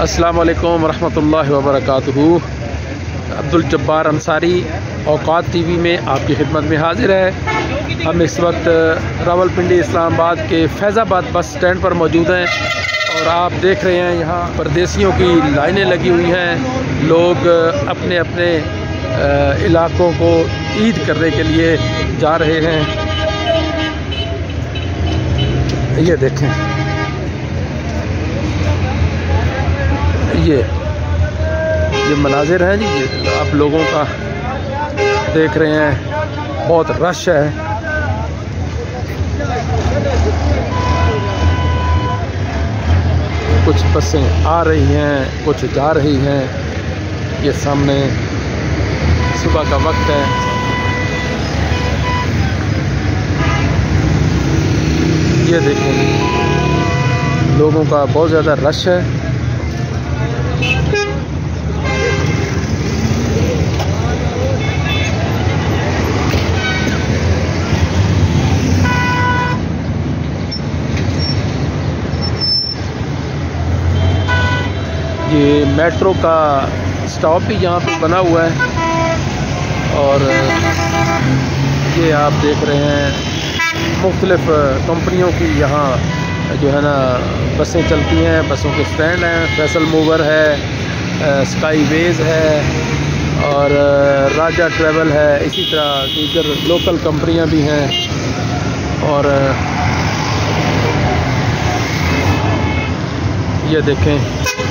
अस्सलाम वालेकुम रहमतुल्लाहि व बरकातुहू। अब्दुल जब्बार अंसारी औकात टीवी में आपकी खिदमत में हाजिर है। हम इस वक्त रावलपिंडी इस्लामाबाद के फैज़ाबाद बस स्टैंड पर मौजूद हैं और आप देख रहे हैं यहाँ परदेसियों की लाइनें लगी हुई हैं। लोग अपने अपने इलाकों को ईद करने के लिए जा रहे हैं। ये देखें, ये मनाजिर हैं जी, आप लोगों का देख रहे हैं, बहुत रश है। कुछ बसें आ रही हैं, कुछ जा रही हैं। ये सामने सुबह का वक्त है। ये देखें, लोगों का बहुत ज़्यादा रश है। ये मेट्रो का स्टॉप भी यहाँ पे बना हुआ है और ये आप देख रहे हैं मुख्तलिफ़ कंपनियों की यहाँ जो है ना बसें चलती हैं। बसों के स्टैंड हैं, फैसल मूवर है, स्काईवेज है और राजा ट्रैवल है। इसी तरह दीगर लोकल कंपनियाँ भी हैं और ये देखें